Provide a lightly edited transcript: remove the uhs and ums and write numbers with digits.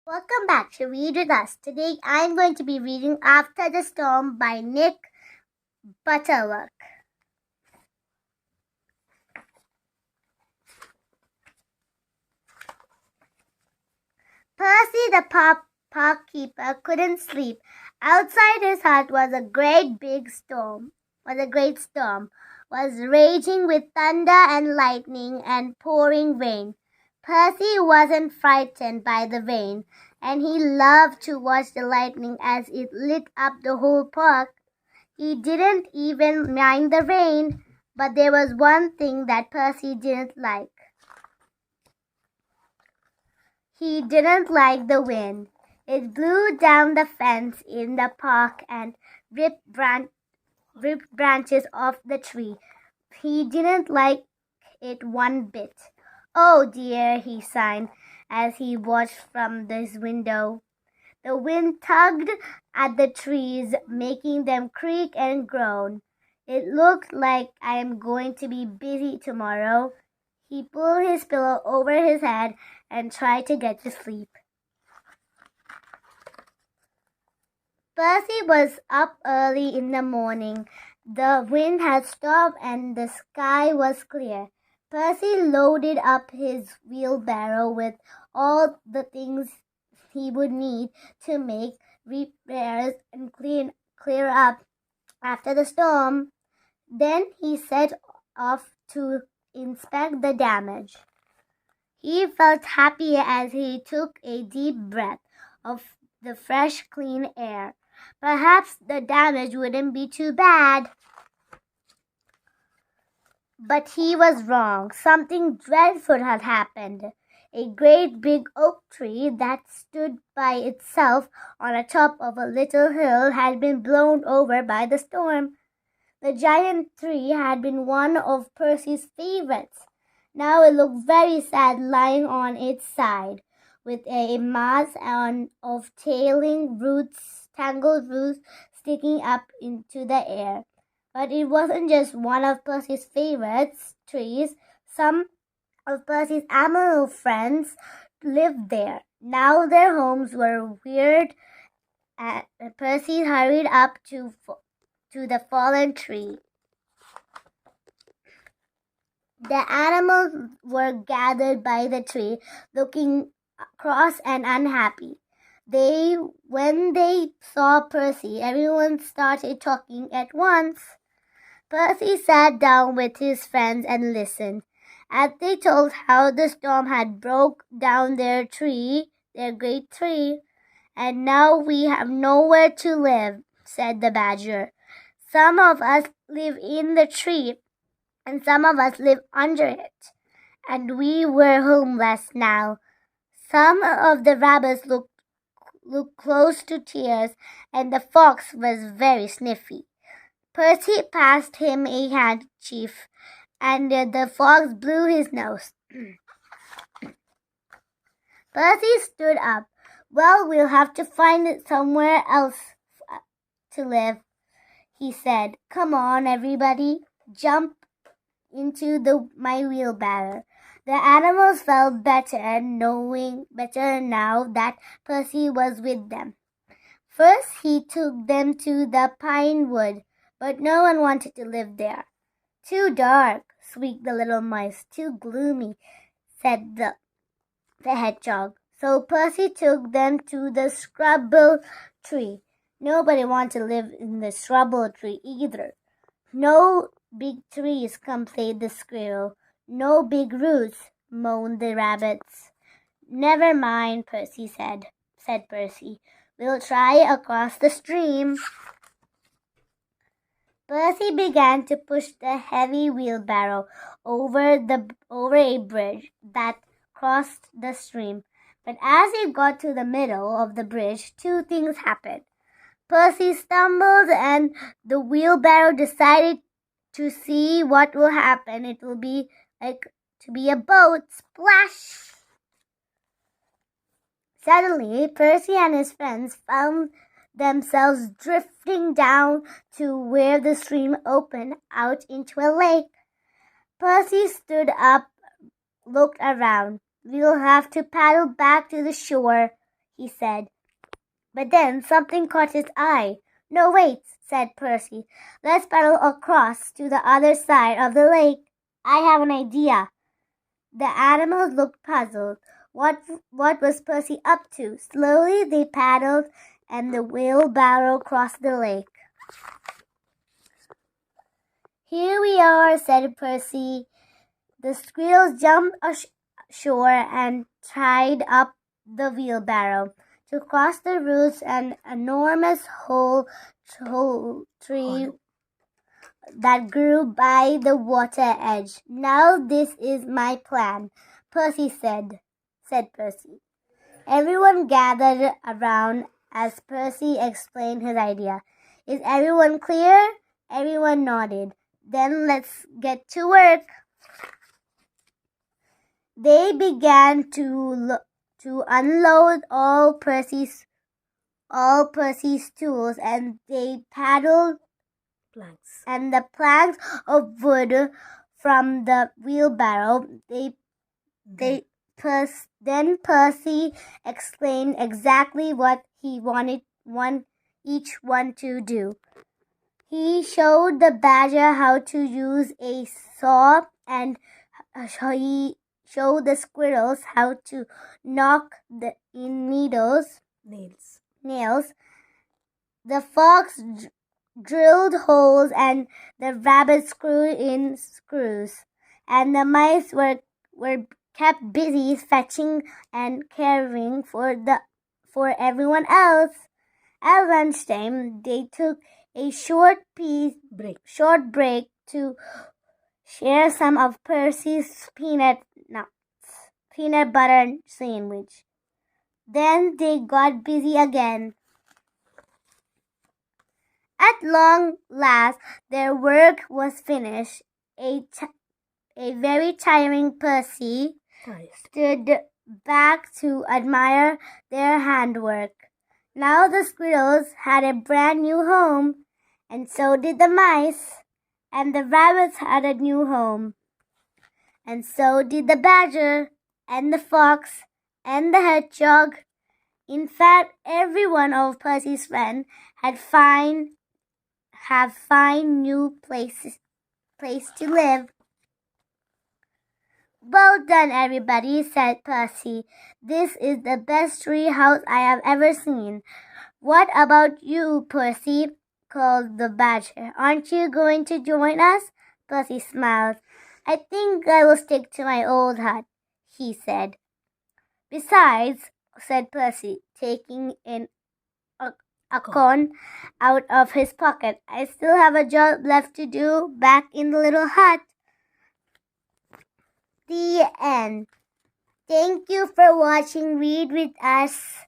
Welcome back to Read With Us. Today I'm going to be reading After the Storm by Nick Butterworth. Percy the park keeper couldn't sleep. Outside his hut was a great storm, was raging with thunder and lightning and pouring rain. Percy wasn't frightened by the rain, and he loved to watch the lightning as it lit up the whole park. He didn't even mind the rain, but there was one thing that Percy didn't like. He didn't like the wind. It blew down the fence in the park and ripped branches off the tree. He didn't like it one bit. "Oh dear," he sighed as he watched from his window. The wind tugged at the trees, making them creak and groan. "It looks like I am going to be busy tomorrow." He pulled his pillow over his head and tried to get to sleep. Percy was up early in the morning. The wind had stopped and the sky was clear. Percy loaded up his wheelbarrow with all the things he would need to make repairs and clear up after the storm. Then he set off to inspect the damage. He felt happy as he took a deep breath of the fresh, clean air. Perhaps the damage wouldn't be too bad. But he was wrong. Something dreadful had happened. A great big oak tree that stood by itself on the top of a little hill had been blown over by the storm. The giant tree had been one of Percy's favorites. Now it looked very sad lying on its side, with a mass of tangled roots sticking up into the air. But it wasn't just one of Percy's favorite trees. Some of Percy's animal friends lived there. Now their homes were weird, and Percy hurried up to the fallen tree. The animals were gathered by the tree, looking cross and unhappy. When they saw Percy, everyone started talking at once. Percy sat down with his friends and listened, as they told how the storm had broke down their great tree. "And now we have nowhere to live," said the badger. "Some of us live in the tree, and some of us live under it, and we were homeless now." Some of the rabbits looked close to tears, and the fox was very sniffy. Percy passed him a handkerchief, and the fox blew his nose. Percy stood up. "Well, we'll have to find somewhere else to live," he said. "Come on, everybody, jump into my wheelbarrow." The animals felt better now that Percy was with them. First he took them to the pine wood, but no one wanted to live there. "Too dark," squeaked the little mice. "Too gloomy," said the hedgehog. So Percy took them to the scrubble tree. Nobody wanted to live in the scrubble tree either. "No big trees," complained the squirrel. "No big roots," moaned the rabbits. "Never mind," Percy said Percy. "We'll try across the stream." Percy began to push the heavy wheelbarrow over a bridge that crossed the stream. But as he got to the middle of the bridge, two things happened. Percy stumbled, and the wheelbarrow decided to see what will happen. It will be like to be a boat. Splash! Suddenly, Percy and his friends found themselves drifting down to where the stream opened out into a lake. Percy stood up, looked around. "We'll have to paddle back to the shore," he said. But then something caught his eye. No, wait, said Percy. Let's paddle across to the other side of the lake. I have an idea. The animals looked puzzled. What was Percy up to? Slowly they paddled, and the wheelbarrow crossed the lake. Here we are, said Percy. The squirrels jumped ashore and tied up the wheelbarrow. To cross the roots an enormous hollow tree that grew by the water edge. Now this is my plan, Percy said Percy. Everyone gathered around as Percy explained his idea. Is everyone clear? Everyone nodded. Then let's get to work. They began to unload all Percy's tools, and they paddled planks. And the planks of wood from the wheelbarrow. Then Percy explained exactly what he wanted each one to do. He showed the badger how to use a saw, and he showed the squirrels how to knock in nails. The fox drilled holes, and the rabbit screwed in screws, and the mice were kept busy fetching and caring for everyone else. At lunchtime, they took a short break to share some of Percy's peanut butter sandwich. Then they got busy again. At long last, their work was finished. A very tiring Percy stood back to admire their handwork. Now the squirrels had a brand new home, and so did the mice, and the rabbits had a new home, and so did the badger, and the fox, and the hedgehog. In fact, every one of Percy's friends have fine new place to live. Well done, everybody, said Percy. This is the best tree house I have ever seen. What about you, Percy? Called the badger. Aren't you going to join us? Percy smiled. I think I will stick to my old hut, he said. Besides, said Percy, taking in a corn out of his pocket, I still have a job left to do back in the little hut. The end. Thank you for watching Read with Us.